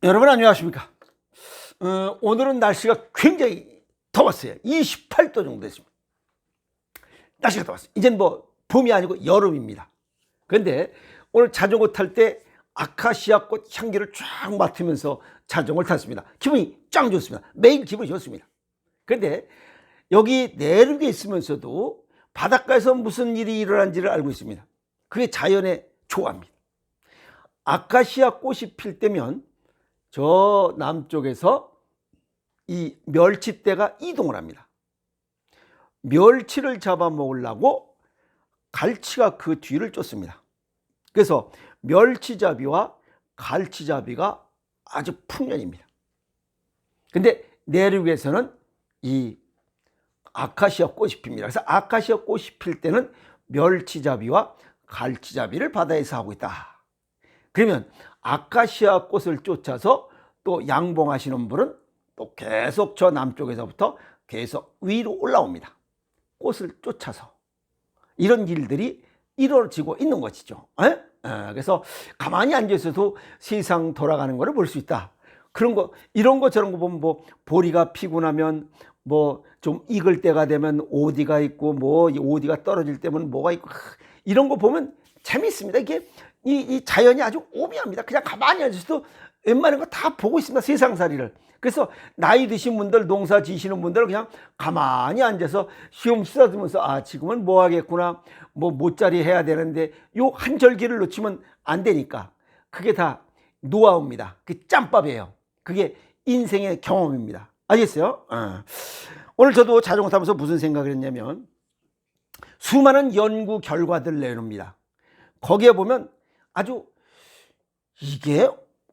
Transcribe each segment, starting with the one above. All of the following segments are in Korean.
여러분 안녕하십니까? 오늘은 날씨가 굉장히 더웠어요. 28도 정도 됐습니다. 날씨가 더웠어요. 이젠 뭐 봄이 아니고 여름입니다. 그런데 오늘 자전거 탈 때 아카시아 꽃 향기를 쫙 맡으면서 자전거를 탔습니다. 기분이 짱 좋습니다. 매일 기분이 좋습니다. 그런데 여기 내륙에 있으면서도 바닷가에서 무슨 일이 일어난지를 알고 있습니다. 그게 자연의 조화입니다. 아카시아 꽃이 필 때면 저 남쪽에서 이 멸치떼가 이동을 합니다. 멸치를 잡아먹으려고 갈치가 그 뒤를 쫓습니다. 그래서 멸치잡이와 갈치잡이가 아주 풍년입니다. 근데 내륙에서는 이 아카시아 꽃이 핍니다. 그래서 아카시아 꽃이 필 때는 멸치잡이와 갈치잡이를 바다에서 하고 있다. 그러면 아카시아 꽃을 쫓아서 또 양봉하시는 분은 또 계속 저 남쪽에서부터 계속 위로 올라옵니다. 꽃을 쫓아서. 이런 일들이 이루어지고 있는 것이죠. 그래서 가만히 앉아있어도 세상 돌아가는 것을 볼 수 있다. 그런 거, 이런 거 저런 거 보면 뭐 보리가 피고 나면 뭐 좀 익을 때가 되면 오디가 있고 뭐 오디가 떨어질 때면 뭐가 있고 이런 거 보면 재미있습니다. 이게 이 자연이 아주 오묘합니다. 그냥 가만히 앉아서도 웬만한 거 다 보고 있습니다. 세상살이를. 그래서 나이 드신 분들, 농사 지시는 분들 그냥 가만히 앉아서 시험 쓰다듬으면서 아 지금은 뭐 하겠구나, 뭐 못자리 해야 되는데 요 한 절기를 놓치면 안 되니까 그게 다 노하우입니다. 그 짬밥이에요. 그게 인생의 경험입니다. 알겠어요? 오늘 저도 자전거 타면서 무슨 생각을 했냐면 수많은 연구 결과들을 내놓습니다. 거기에 보면 아주 이게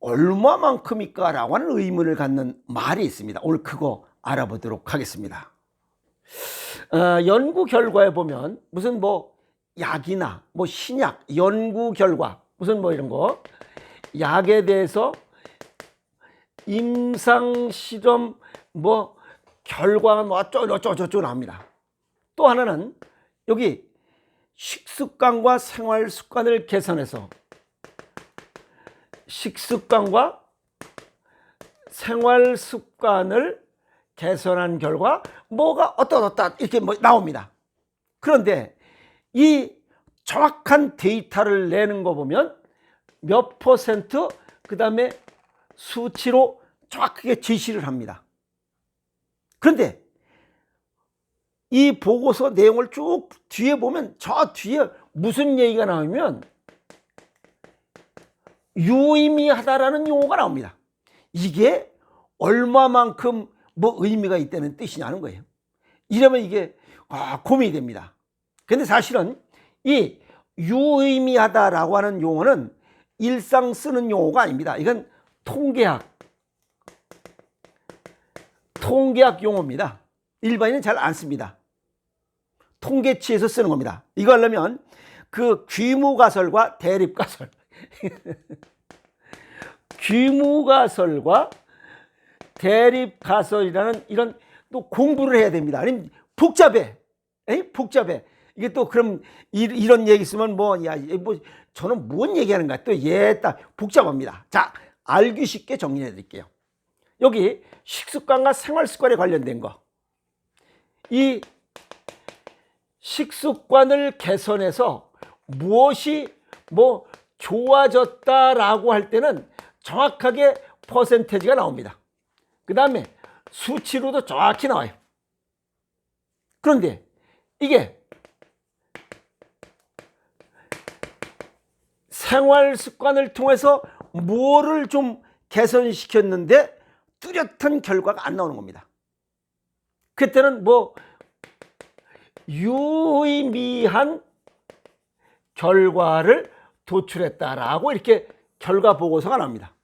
얼마만큼일까 라고 하는 의문을 갖는 말이 있습니다. 오늘 그거 알아보도록 하겠습니다. 연구 결과에 보면 무슨 뭐 약이나 뭐 신약 연구 결과 무슨 뭐 이런 거 약에 대해서 임상 실험 뭐 결과가 뭐 어쩌고저쩌고 나옵니다. 또 하나는 여기 식습관과 생활 습관을 개선해서 식습관과 생활 습관을 개선한 결과 뭐가 어떠다 이렇게 뭐 나옵니다. 그런데 이 정확한 데이터를 내는 거 보면 몇 퍼센트 그 다음에 수치로 정확하게 제시를 합니다. 그런데 이 보고서 내용을 쭉 뒤에 보면 저 뒤에 무슨 얘기가 나오면 유의미하다라는 용어가 나옵니다. 이게 얼마만큼 뭐 의미가 있다는 뜻이냐는 거예요. 이러면 이게 고민이 됩니다. 근데 사실은 이 유의미하다라고 하는 용어는 일상 쓰는 용어가 아닙니다. 이건 통계학 용어입니다. 일반인은 잘 안 씁니다. 통계치에서 쓰는 겁니다. 이거 하려면 그 귀무가설과 대립가설 귀무가설과 대립가설이라는 이런 또 공부를 해야 됩니다. 아니면 복잡해. 복잡해. 이게 또 그럼 이런 얘기 있으면 뭐 저는 뭔 얘기하는 거야. 또 딱 복잡합니다. 자, 알기 쉽게 정리해 드릴게요. 여기 식습관과 생활습관에 관련된 거. 이 식습관을 개선해서 무엇이 뭐 좋아졌다라고 할 때는 정확하게 퍼센테이지가 나옵니다. 그 다음에 수치로도 정확히 나와요. 그런데 이게 생활 습관을 통해서 뭐를 좀 개선시켰는데 뚜렷한 결과가 안 나오는 겁니다. 그때는 뭐 유의미한 결과를 도출했다라고 이렇게 결과 보고서가 나옵니다.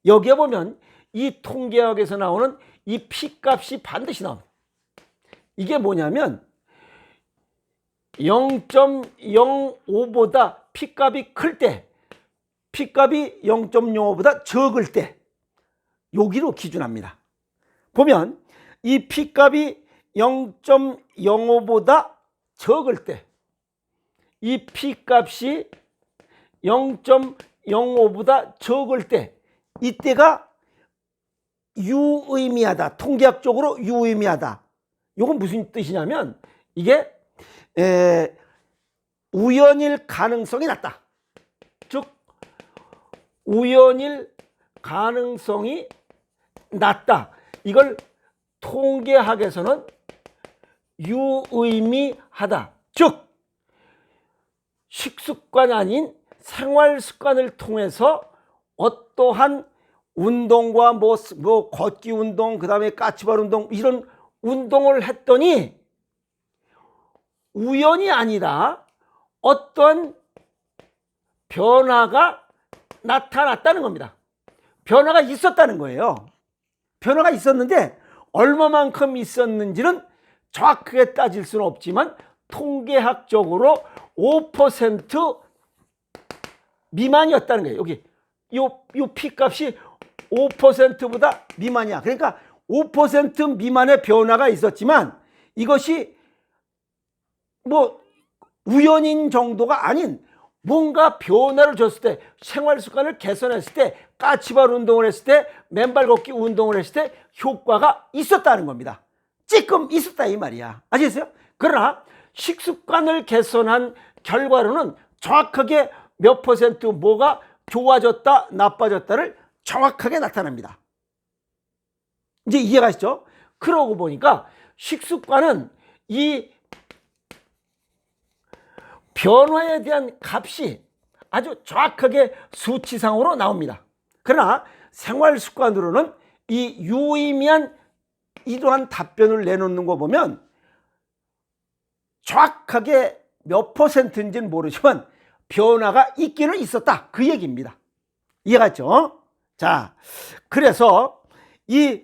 여기에 보면 이 통계학에서 나오는 이 P값이 반드시 나옵니다. 이게 뭐냐면 0.05보다 P값이 클 때, P값이 0.05보다 적을 때 여기로 기준합니다. 보면 이 P값이 0.05보다 적을 때, 이 P값이 0.05보다 적을 때 이때가 유의미하다. 통계학적으로 유의미하다. 이건 무슨 뜻이냐면 이게 우연일 가능성이 낮다. 즉 우연일 가능성이 낮다. 이걸 통계학에서는 유의미하다. 즉 식습관 아닌 생활 습관을 통해서 어떠한 운동과 뭐 걷기 운동, 그 다음에 까치발 운동, 이런 운동을 했더니 우연이 아니라 어떤 변화가 나타났다는 겁니다. 변화가 있었다는 거예요. 변화가 있었는데 얼마만큼 있었는지는 정확하게 따질 수는 없지만 통계학적으로 5% 미만이었다는 거예요. 여기 요 P값이 5%보다 미만이야. 그러니까 5% 미만의 변화가 있었지만 이것이 뭐 우연인 정도가 아닌 뭔가 변화를 줬을 때, 생활 습관을 개선했을 때, 까치발 운동을 했을 때, 맨발 걷기 운동을 했을 때 효과가 있었다는 겁니다. 찌끔 있었다 이 말이야. 아시겠어요? 그러나 식습관을 개선한 결과로는 정확하게 몇 퍼센트 뭐가 좋아졌다 나빠졌다를 정확하게 나타납니다. 이제 이해가시죠? 그러고 보니까 식습관은 이 변화에 대한 값이 아주 정확하게 수치상으로 나옵니다. 그러나 생활 습관으로는 이 유의미한 이러한 답변을 내놓는 거 보면 정확하게 몇 퍼센트인지는 모르지만 변화가 있기는 있었다. 그 얘기입니다. 이해갔죠? 자, 그래서 이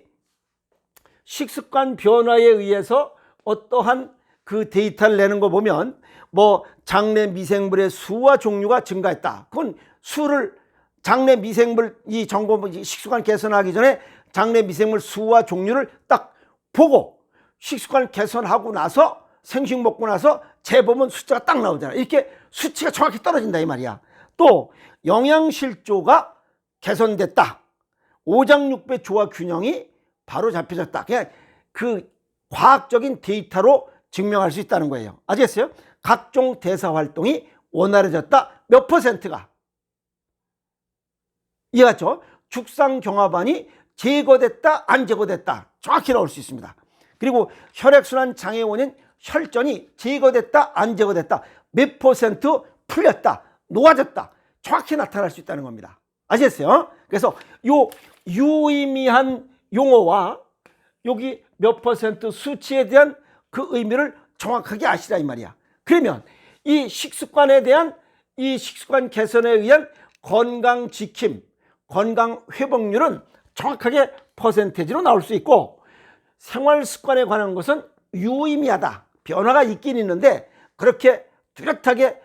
식습관 변화에 의해서 어떠한 그 데이터를 내는 거 보면 뭐 장내 미생물의 수와 종류가 증가했다. 그건 수를 장내 미생물 이 점검 식습관 개선하기 전에 장내 미생물 수와 종류를 딱 보고 식습관 개선하고 나서 생식 먹고 나서 재보면 숫자가 딱 나오잖아. 이렇게 수치가 정확히 떨어진다 이 말이야. 또 영양실조가 개선됐다. 오장육부의 조화 균형이 바로 잡혀졌다. 그냥 그 과학적인 데이터로 증명할 수 있다는 거예요. 아시겠어요? 각종 대사 활동이 원활해졌다. 몇 퍼센트가. 이해갔죠? 죽상경화반이 제거됐다, 안 제거됐다. 정확히 나올 수 있습니다. 그리고 혈액순환 장애 원인 혈전이 제거됐다, 안 제거됐다. 몇 퍼센트 풀렸다, 놓아졌다. 정확히 나타날 수 있다는 겁니다. 아시겠어요? 그래서 요 유의미한 용어와 여기 몇 퍼센트 수치에 대한 그 의미를 정확하게 아시라 이 말이야. 그러면 이 식습관에 대한 이 식습관 개선에 의한 건강 지킴, 건강 회복률은 정확하게 퍼센테이지로 나올 수 있고 생활 습관에 관한 것은 유의미하다. 변화가 있긴 있는데 그렇게 뚜렷하게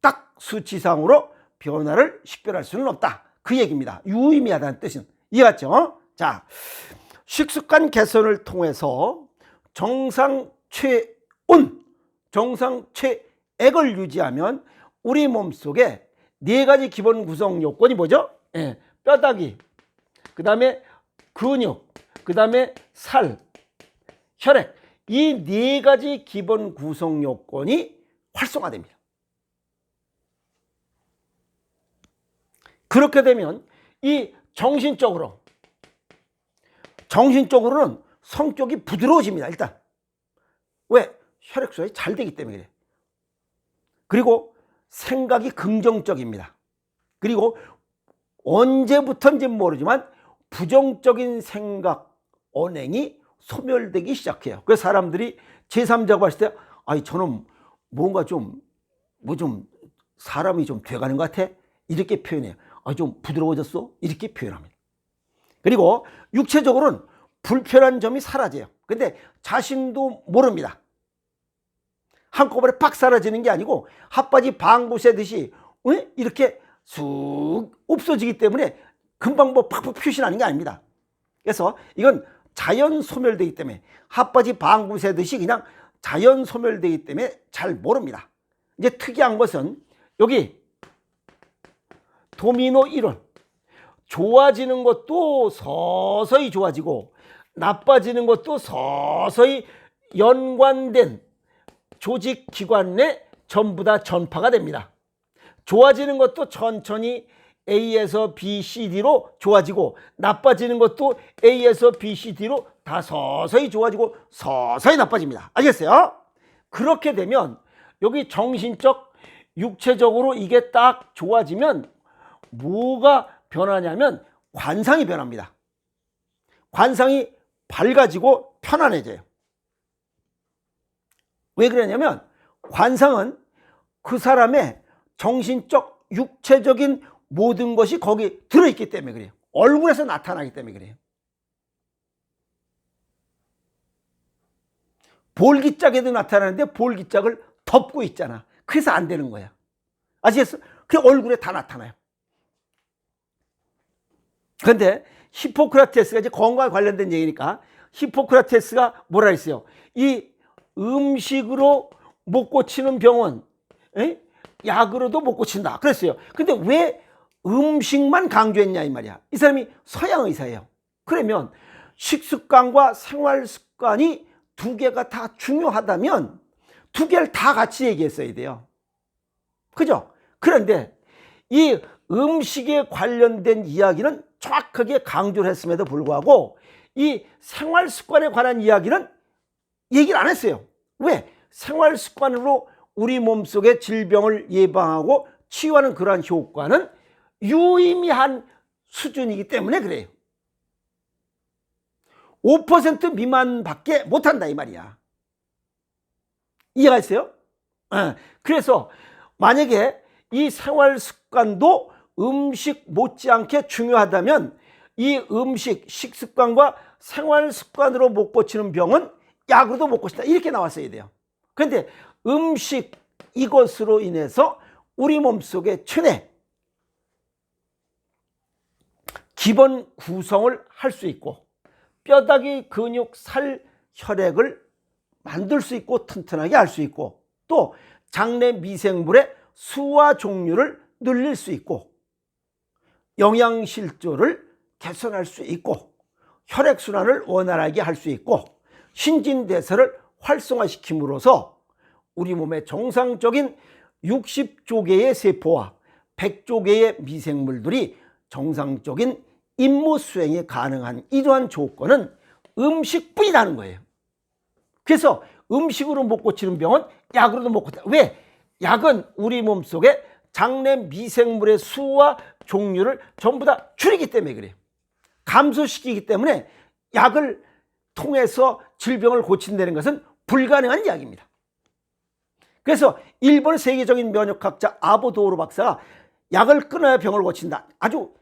딱 수치상으로 변화를 식별할 수는 없다. 그 얘기입니다. 유의미하다는 뜻은. 이해갔죠? 자, 식습관 개선을 통해서 정상 체온, 정상 체액을 유지하면 우리 몸속에 4가지 기본 구성 요건이 뭐죠? 뼈다귀, 그 다음에 근육, 그 다음에 살, 혈액, 이 4가지 기본 구성 요건이 활성화됩니다. 그렇게 되면 이 정신적으로는 성격이 부드러워집니다. 일단 왜? 혈액순환이 잘 되기 때문에 그래. 그리고 생각이 긍정적입니다. 그리고 언제부터인지는 모르지만 부정적인 생각, 언행이 소멸되기 시작해요. 그래서 사람들이 제3자가 봤을 때 아니 저는 뭔가 좀 사람이 좀 돼가는 것 같아 이렇게 표현해요. 아, 좀 부드러워졌어 이렇게 표현합니다. 그리고 육체적으로는 불편한 점이 사라져요. 근데 자신도 모릅니다. 한꺼번에 팍 사라지는 게 아니고 핫바지 방구 새듯이 이렇게 쑥 없어지기 때문에 금방 뭐 팍팍 표시나는 게 아닙니다. 그래서 이건 자연 소멸되기 때문에 핫바지 방구 새듯이 그냥 자연 소멸되기 때문에 잘 모릅니다. 이제 특이한 것은 여기 도미노 이론, 좋아지는 것도 서서히 좋아지고 나빠지는 것도 서서히 연관된 조직 기관 내 전부 다 전파가 됩니다. 좋아지는 것도 천천히 A에서 B, C, D로 좋아지고 나빠지는 것도 A에서 B, C, D로 다 서서히 좋아지고 서서히 나빠집니다. 알겠어요? 그렇게 되면 여기 정신적, 육체적으로 이게 딱 좋아지면 뭐가 변하냐면 관상이 변합니다. 관상이 밝아지고 편안해져요. 왜 그러냐면 관상은 그 사람의 정신적, 육체적인 모든 것이 거기 들어있기 때문에 그래요. 얼굴에서 나타나기 때문에 그래요. 볼기짝에도 나타나는데 볼기짝을 덮고 있잖아. 그래서 안 되는 거야. 아시겠어? 그 얼굴에 다 나타나요. 그런데 히포크라테스가 이제 건강에 관련된 얘기니까 히포크라테스가 뭐라 했어요? 이 음식으로 못 고치는 병은 약으로도 못 고친다 그랬어요. 근데 왜 음식만 강조했냐 이 말이야. 이 사람이 서양 의사예요. 그러면 식습관과 생활습관이 두 개가 다 중요하다면 두 개를 다 같이 얘기했어야 돼요. 그죠? 그런데 이 음식에 관련된 이야기는 정확하게 강조를 했음에도 불구하고 이 생활습관에 관한 이야기는 얘기를 안 했어요. 왜? 생활습관으로 우리 몸속의 질병을 예방하고 치유하는 그러한 효과는 유의미한 수준이기 때문에 그래요. 5% 미만밖에 못한다 이 말이야. 이해가 있어요? 그래서 만약에 이 생활습관도 음식 못지않게 중요하다면 이 음식, 식습관과 생활습관으로 못 고치는 병은 약으로도 못 고친다 이렇게 나왔어야 돼요. 그런데 음식 이것으로 인해서 우리 몸속의 체내 기본 구성을 할 수 있고 뼈다귀, 근육, 살, 혈액을 만들 수 있고 튼튼하게 할 수 있고 또 장내 미생물의 수와 종류를 늘릴 수 있고 영양실조를 개선할 수 있고 혈액순환을 원활하게 할 수 있고 신진대사를 활성화시킴으로써 우리 몸의 정상적인 60조 개의 세포와 100조 개의 미생물들이 정상적인 임무 수행이 가능한 이러한 조건은 음식뿐이라는 거예요. 그래서 음식으로 못 고치는 병은 약으로도 못 고친다. 왜? 약은 우리 몸속에 장내 미생물의 수와 종류를 전부 다 줄이기 때문에 그래요. 감소시키기 때문에 약을 통해서 질병을 고친다는 것은 불가능한 이야기입니다. 그래서 일본 세계적인 면역학자 아보도오로 박사가 약을 끊어야 병을 고친다. 아주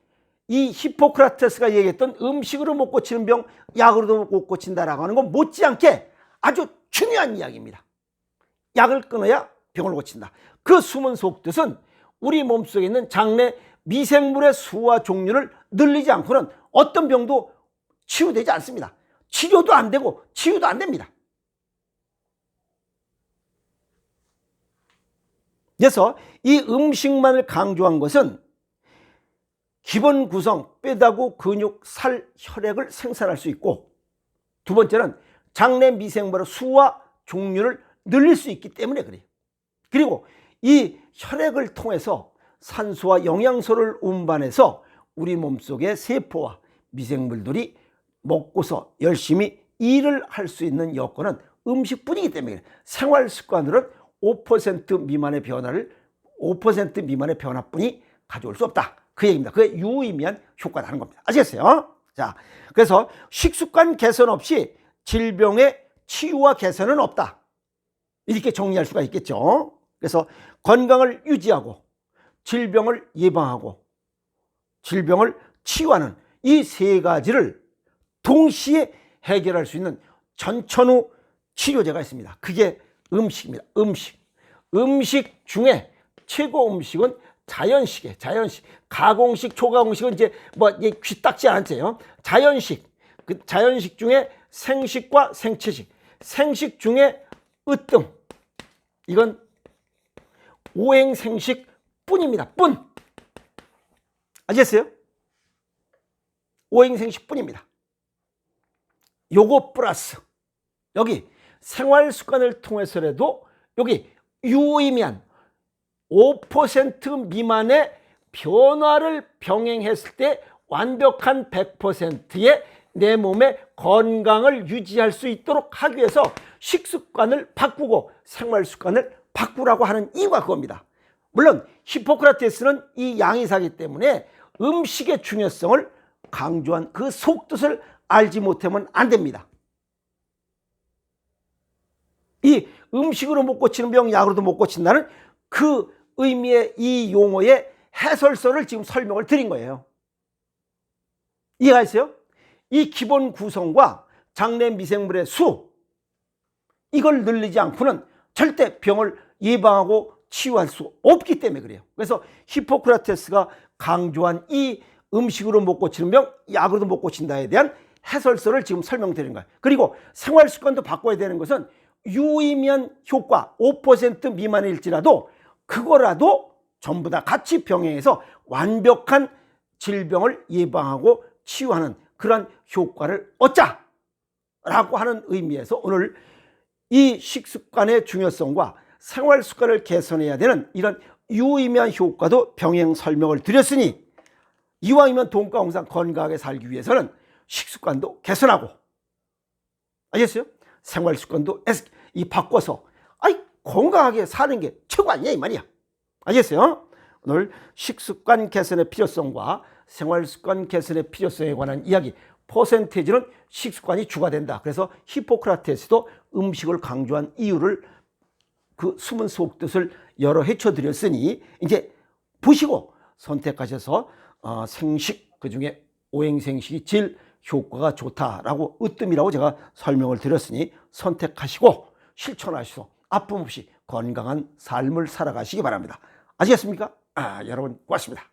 이 히포크라테스가 얘기했던 음식으로 못 고치는 병, 약으로도 못 고친다라고 하는 건 못지않게 아주 중요한 이야기입니다. 약을 끊어야 병을 고친다. 그 숨은 속뜻은 우리 몸속에 있는 장내 미생물의 수와 종류를 늘리지 않고는 어떤 병도 치유되지 않습니다. 치료도 안 되고 치유도 안 됩니다. 그래서 이 음식만을 강조한 것은 기본 구성, 뼈다구, 근육, 살, 혈액을 생산할 수 있고 두 번째는 장내 미생물의 수와 종류를 늘릴 수 있기 때문에 그래요. 그리고 이 혈액을 통해서 산소와 영양소를 운반해서 우리 몸속의 세포와 미생물들이 먹고서 열심히 일을 할 수 있는 여건은 음식뿐이기 때문에 생활습관으로는 5% 미만의 변화를 5% 미만의 변화뿐이 가져올 수 없다. 그 얘기입니다. 그게 유의미한 효과라는 겁니다. 아시겠어요? 자, 그래서 식습관 개선 없이 질병의 치유와 개선은 없다. 이렇게 정리할 수가 있겠죠. 그래서 건강을 유지하고 질병을 예방하고 질병을 치유하는 이 세 가지를 동시에 해결할 수 있는 전천후 치료제가 있습니다. 그게 음식입니다. 음식 중에 최고 음식은 자연식이에요. 자연식. 가공식, 초가공식은 이제 뭐 귀딱지 않았어요. 자연식. 그 자연식 중에 생식과 생채식. 생식 중에 으뜸. 이건 오행생식 뿐입니다. 뿐. 아시겠어요? 오행생식뿐입니다. 요거 플러스 여기 생활습관을 통해서라도 여기 유의미한 5% 미만의 변화를 병행했을 때 완벽한 100%의 내 몸의 건강을 유지할 수 있도록 하기 위해서 식습관을 바꾸고 생활습관을 바꾸라고 하는 이유가 그겁니다. 물론 히포크라테스는 이 양의사이기 때문에 음식의 중요성을 강조한 그 속뜻을 알지 못하면 안 됩니다. 이 음식으로 못 고치는 병, 약으로도 못 고친다는 그 의미의 이 용어의 해설서를 지금 설명을 드린 거예요. 이해가 있어요? 이 기본 구성과 장내 미생물의 수, 이걸 늘리지 않고는 절대 병을 예방하고 치유할 수 없기 때문에 그래요. 그래서 히포크라테스가 강조한 이 음식으로 못 고치는 병, 약으로도 못 고친다에 대한 해설서를 지금 설명드린 거예요. 그리고 생활습관도 바꿔야 되는 것은 유의미한 효과 5% 미만일지라도 그거라도 전부 다 같이 병행해서 완벽한 질병을 예방하고 치유하는 그런 효과를 얻자라고 하는 의미에서 오늘 이 식습관의 중요성과 생활습관을 개선해야 되는 이런 유의미한 효과도 병행 설명을 드렸으니 이왕이면 동과홍상 건강하게 살기 위해서는 식습관도 개선하고, 알겠어요? 생활습관도 이 바꿔서 건강하게 사는 게 최고 아니냐 이 말이야. 알겠어요? 오늘 식습관 개선의 필요성과 생활습관 개선의 필요성에 관한 이야기, 퍼센테이지는 식습관이 주가 된다. 그래서 히포크라테스도 음식을 강조한 이유를 그 숨은 속뜻을 여러 헤쳐드렸으니 이제 보시고 선택하셔서 생식, 그중에 오행생식이 제일 효과가 좋다라고 으뜸이라고 제가 설명을 드렸으니 선택하시고 실천하시고 아픔 없이 건강한 삶을 살아가시기 바랍니다. 아시겠습니까? 여러분 고맙습니다.